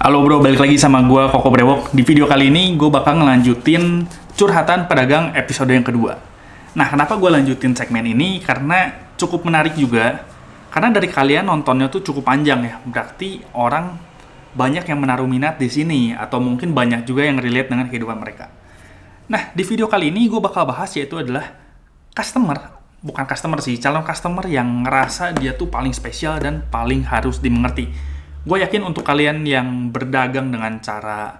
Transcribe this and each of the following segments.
Halo bro, balik lagi sama gue Koko Brewok. Di video kali ini gue bakal ngelanjutin curhatan pedagang episode yang kedua. Nah, kenapa gue lanjutin segmen ini? Karena cukup menarik juga. Karena dari kalian nontonnya tuh cukup panjang ya. Berarti orang banyak yang menaruh minat di sini. Atau mungkin banyak juga yang relate dengan kehidupan mereka. Nah, di video kali ini gue bakal bahas yaitu adalah customer. Bukan customer sih, calon customer yang ngerasa dia tuh paling spesial dan paling harus dimengerti. Gue yakin untuk kalian yang berdagang dengan cara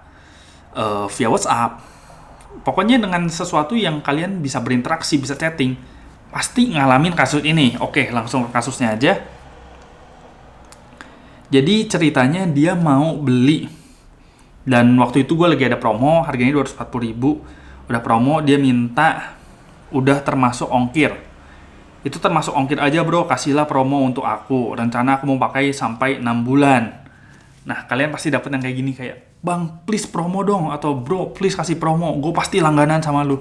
via WhatsApp, pokoknya dengan sesuatu yang kalian bisa berinteraksi, bisa chatting, pasti ngalamin kasus ini. Oke, langsung ke kasusnya aja. Jadi ceritanya dia mau beli, dan waktu itu gue lagi ada promo, harganya 240.000. Udah promo, dia minta udah termasuk ongkir. Itu termasuk ongkir aja bro, kasihlah promo untuk aku. Rencana aku mau pakai sampai 6 bulan. Nah, kalian pasti dapat yang kayak gini, kayak, bang, please promo dong. Atau bro, please kasih promo. Gue pasti langganan sama lu.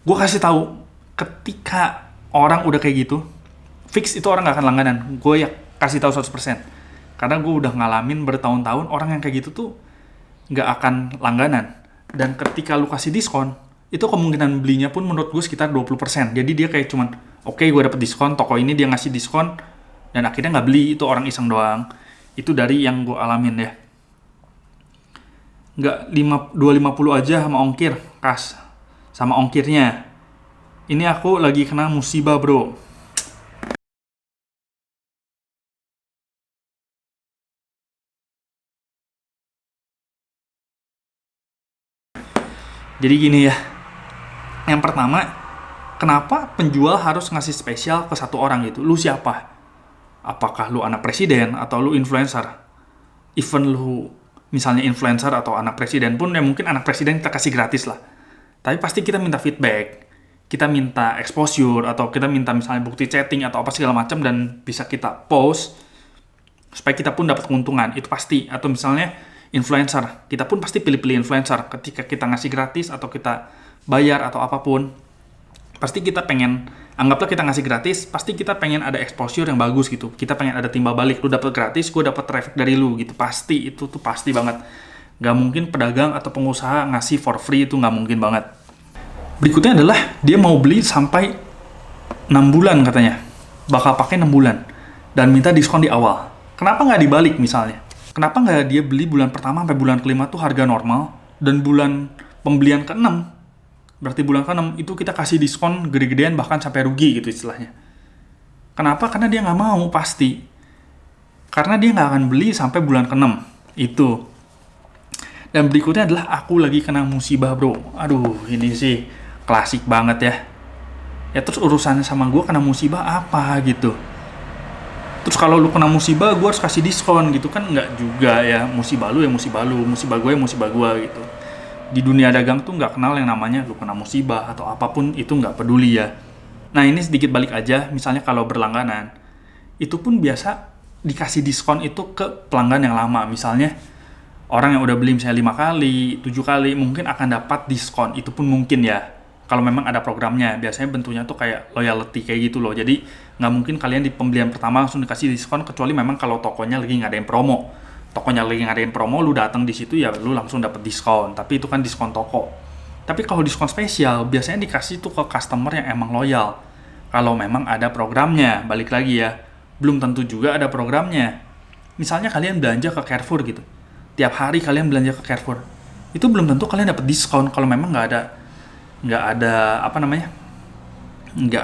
Gue kasih tahu, ketika orang udah kayak gitu, fix itu orang gak akan langganan. Gue ya kasih tahu 100%. Karena gue udah ngalamin bertahun-tahun, orang yang kayak gitu tuh gak akan langganan. Dan ketika lu kasih diskon, itu kemungkinan belinya pun menurut gue sekitar 20%. Jadi dia kayak cuman, oke, gue dapet diskon, toko ini dia ngasih diskon, dan akhirnya nggak beli, itu orang iseng doang. Itu dari yang gue alamin ya. Nggak 250 aja sama ongkir, kas. Sama ongkirnya. Ini aku lagi kena musibah bro. Jadi gini ya. Yang pertama, kenapa penjual harus ngasih spesial ke satu orang gitu? Lu siapa? Apakah lu anak presiden atau lu influencer? Even lu misalnya influencer atau anak presiden pun, ya mungkin anak presiden kita kasih gratis lah. Tapi pasti kita minta feedback, kita minta exposure, atau kita minta misalnya bukti chatting atau apa segala macam dan bisa kita post supaya kita pun dapat keuntungan. Itu pasti. Atau misalnya influencer, kita pun pasti pilih-pilih influencer. Ketika kita ngasih gratis atau kita bayar atau apapun, pasti kita pengen, anggaplah kita ngasih gratis, pasti kita pengen ada exposure yang bagus gitu. Kita pengen ada timbal balik, lu dapet gratis, gue dapet traffic dari lu gitu. Pasti, itu tuh pasti banget. Gak mungkin pedagang atau pengusaha ngasih for free, itu gak mungkin banget. Berikutnya adalah, dia mau beli sampai 6 bulan katanya. Bakal pakai 6 bulan. Dan minta diskon di awal. Kenapa gak dibalik misalnya? Kenapa gak dia beli bulan pertama sampai bulan kelima tuh harga normal, dan bulan pembelian ke-6, berarti bulan ke-6 itu kita kasih diskon gede-gedean bahkan sampai rugi gitu istilahnya. Kenapa? Karena dia nggak mau pasti. Karena dia nggak akan beli sampai bulan ke-6 itu. Dan berikutnya adalah aku lagi kena musibah bro. Aduh, ini sih klasik banget ya. Ya terus urusannya sama gue kena musibah apa gitu. Terus kalau lu kena musibah gue harus kasih diskon gitu kan, nggak juga ya. Musibah lu ya musibah lu, musibah gue ya musibah gue gitu. Di dunia dagang tuh nggak kenal yang namanya lu kena musibah atau apapun, itu nggak peduli ya. Nah ini sedikit balik aja, misalnya kalau berlangganan, itu pun biasa dikasih diskon itu ke pelanggan yang lama. Misalnya orang yang udah beli misalnya 5 kali, 7 kali, mungkin akan dapat diskon, itu pun mungkin ya. Kalau memang ada programnya, biasanya bentuknya tuh kayak loyalty kayak gitu loh. Jadi nggak mungkin kalian di pembelian pertama langsung dikasih diskon, kecuali memang kalau tokonya lagi ngadain promo. Tokonya lagi ngadain promo, lu datang di situ ya lu langsung dapet diskon. Tapi itu kan diskon toko. Tapi kalau diskon spesial biasanya dikasih tuh ke customer yang emang loyal. Kalau memang ada programnya, balik lagi ya, belum tentu juga ada programnya. Misalnya kalian belanja ke Carrefour gitu. Tiap hari kalian belanja ke Carrefour. Itu belum tentu kalian dapet diskon kalau memang nggak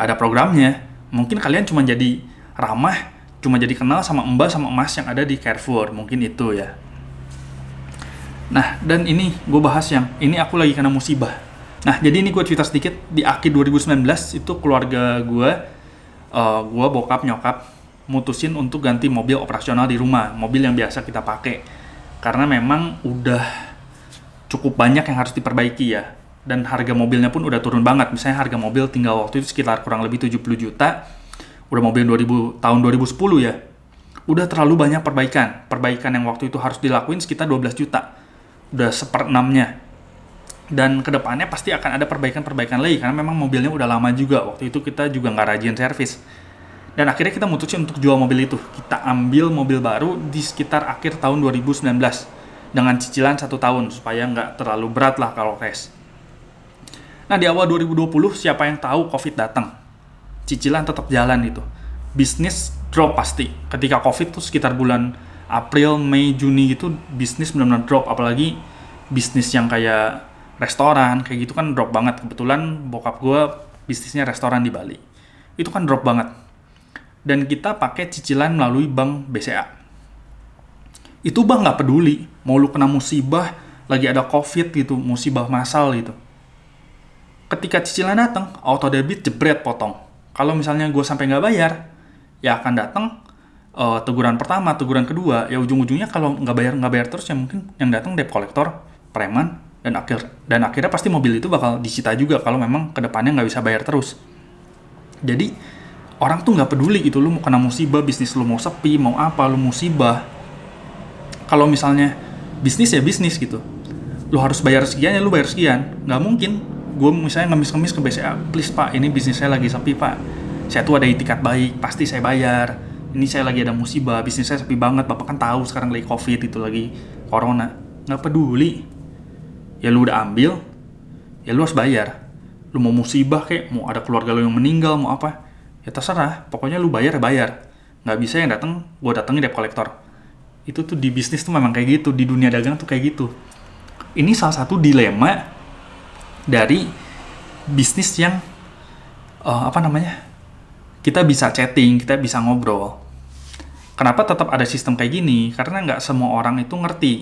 ada programnya. Mungkin kalian cuma jadi ramah, cuma jadi kenal sama mbak sama emas yang ada di Carrefour, mungkin itu ya. Nah, dan ini gue bahas yang ini aku lagi kena musibah. Nah, jadi ini gue cerita sedikit. Di akhir 2019 itu keluarga gue bokap nyokap mutusin untuk ganti mobil operasional di rumah, mobil yang biasa kita pakai, karena memang udah cukup banyak yang harus diperbaiki ya. Dan harga mobilnya pun udah turun banget. Misalnya harga mobil tinggal waktu itu sekitar kurang lebih 70 juta. Udah mobil tahun 2010 ya, udah terlalu banyak perbaikan yang waktu itu harus dilakuin sekitar 12 juta, udah 1/6-nya. Dan kedepannya pasti akan ada perbaikan lagi, karena memang mobilnya udah lama juga, waktu itu kita juga nggak rajin servis. Dan akhirnya kita mutusin untuk jual mobil itu, kita ambil mobil baru di sekitar akhir tahun 2019. dengan cicilan 1 tahun supaya nggak terlalu berat lah kalau cash. Nah di awal 2020 siapa yang tahu COVID datang, cicilan tetap jalan gitu, bisnis drop pasti. Ketika COVID tuh sekitar bulan April, Mei, Juni gitu bisnis benar-benar drop, apalagi bisnis yang kayak restoran kayak gitu kan drop banget. Kebetulan bokap gue bisnisnya restoran di Bali, itu kan drop banget. Dan kita pakai cicilan melalui bank BCA. Itu bank nggak peduli mau lu kena musibah, lagi ada COVID gitu, musibah massal gitu. Ketika cicilan datang, auto debit jebret potong. Kalau misalnya gue sampai nggak bayar, ya akan datang teguran pertama, teguran kedua. Ya ujung-ujungnya kalau nggak bayar terus, ya mungkin yang datang debt collector, preman, dan akhirnya pasti mobil itu bakal disita juga kalau memang kedepannya nggak bisa bayar terus. Jadi orang tuh nggak peduli gitu, lu mau kena musibah, bisnis lu mau sepi, mau apa, lu musibah. Kalau misalnya bisnis ya bisnis gitu, lu harus bayar sekian ya lu bayar sekian. Nggak mungkin gue misalnya ngemis-ngemis ke BCA, please pak, ini bisnis saya lagi sepi pak, saya tuh ada itikat baik, pasti saya bayar, ini saya lagi ada musibah, bisnis saya sepi banget, bapak kan tahu sekarang lagi COVID, itu lagi corona. Nggak peduli, ya lu udah ambil, ya lu harus bayar. Lu mau musibah kayak, mau ada keluarga lu yang meninggal, mau apa, ya terserah, pokoknya lu bayar ya bayar. Nggak bisa yang datang, gue datengin debt collector. Itu tuh di bisnis tuh memang kayak gitu, di dunia dagang tuh kayak gitu. Ini salah satu dilema dari bisnis yang kita bisa chatting, kita bisa ngobrol. Kenapa tetap ada sistem kayak gini? Karena nggak semua orang itu ngerti,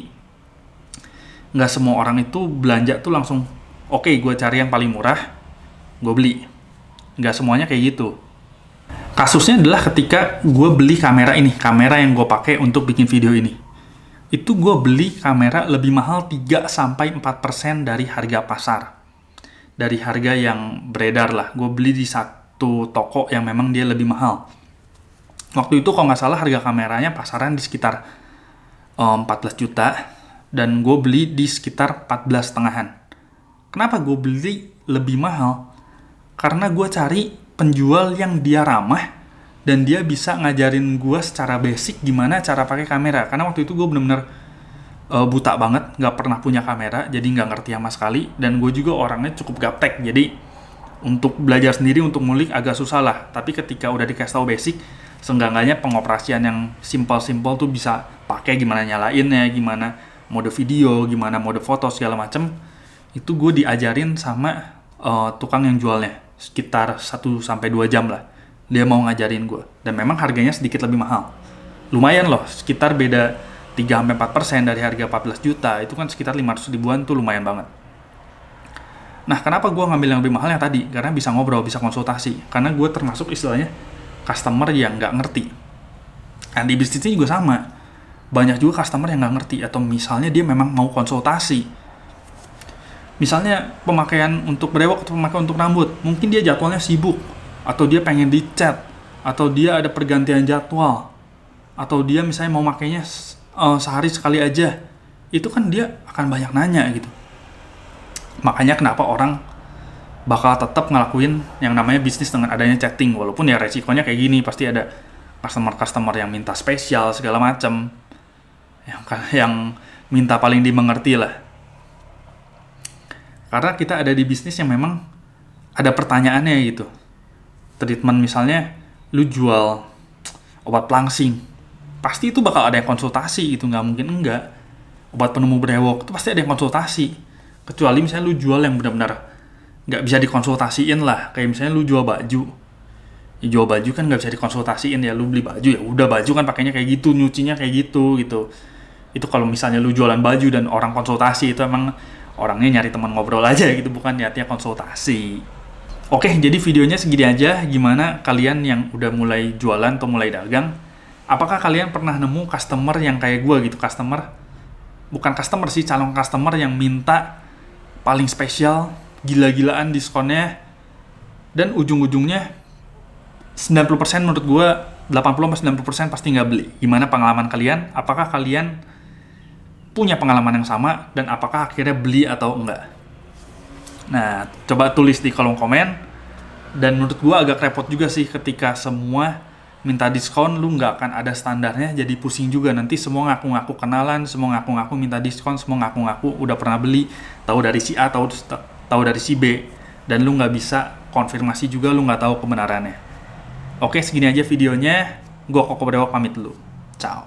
nggak semua orang itu belanja tuh langsung oke, gue cari yang paling murah, gue beli. Nggak semuanya kayak gitu. Kasusnya adalah ketika gue beli kamera yang gue pakai untuk bikin video ini. Itu gue beli kamera lebih mahal 3-4% dari harga pasar. Dari harga yang beredar lah. Gue beli di satu toko yang memang dia lebih mahal. Waktu itu kalau nggak salah harga kameranya pasaran di sekitar 14 juta. Dan gue beli di sekitar 14,5-an. Kenapa gue beli lebih mahal? Karena gue cari penjual yang dia ramah dan dia bisa ngajarin gue secara basic gimana cara pakai kamera. Karena waktu itu gue bener-bener buta banget, nggak pernah punya kamera, jadi nggak ngerti sama sekali. Dan gue juga orangnya cukup gaptek, jadi untuk belajar sendiri, untuk ngulik agak susah lah. Tapi ketika udah dikasih tahu basic, seenggaknya pengoperasian yang simple-simple tuh bisa pakai, gimana nyalainnya, gimana mode video, gimana mode foto, segala macem. Itu gue diajarin sama tukang yang jualnya, sekitar 1-2 jam lah. Dia mau ngajarin gue, dan memang harganya sedikit lebih mahal. Lumayan loh, sekitar beda 3-4% dari harga 14 juta, itu kan sekitar 500 ribuan tuh lumayan banget. Nah, kenapa gue ngambil yang lebih mahalnya tadi? Karena bisa ngobrol, bisa konsultasi. Karena gue termasuk istilahnya customer yang nggak ngerti. Dan di bisnisnya juga sama. Banyak juga customer yang nggak ngerti, atau misalnya dia memang mau konsultasi. Misalnya pemakaian untuk brewok atau pemakaian untuk rambut, mungkin dia jadwalnya sibuk, atau dia pengen dicat, atau dia ada pergantian jadwal, atau dia misalnya mau makainya sehari sekali aja, itu kan dia akan banyak nanya gitu. Makanya kenapa orang bakal tetap ngelakuin yang namanya bisnis dengan adanya chatting, walaupun ya resikonya kayak gini, pasti ada customer yang minta spesial segala macam, yang minta paling dimengerti lah. Karena kita ada di bisnis yang memang ada pertanyaannya gitu. Treatment misalnya, lu jual obat pelangsing, pasti itu bakal ada yang konsultasi gitu, nggak mungkin enggak. Obat penemu brewok itu pasti ada yang konsultasi. Kecuali misalnya lu jual yang benar-benar nggak bisa dikonsultasiin lah, kayak misalnya lu jual baju. Ya, jual baju kan nggak bisa dikonsultasiin, ya lu beli baju ya udah, baju kan pakainya kayak gitu, nyucinya kayak gitu. Itu kalau misalnya lu jualan baju dan orang konsultasi, itu emang orangnya nyari teman ngobrol aja gitu, bukan niatnya konsultasi. Oke, jadi videonya segini aja. Gimana kalian yang udah mulai jualan atau mulai dagang? Apakah kalian pernah nemu customer yang kayak gue gitu? Bukan customer sih, calon customer yang minta paling spesial, gila-gilaan diskonnya, dan ujung-ujungnya 90% menurut gue, 80-90% pasti nggak beli. Gimana pengalaman kalian? Apakah kalian punya pengalaman yang sama, dan apakah akhirnya beli atau enggak? Nah, coba tulis di kolom komen. Dan menurut gue agak repot juga sih ketika semua minta diskon, lu nggak akan ada standarnya, jadi pusing juga. Nanti semua ngaku-ngaku kenalan, semua ngaku-ngaku minta diskon, semua ngaku-ngaku udah pernah beli, tahu dari si A, tahu dari si B, dan lu nggak bisa konfirmasi juga, lu nggak tahu kebenarannya. Oke, segini aja videonya. Gua Koko Brewok pamit dulu. Ciao.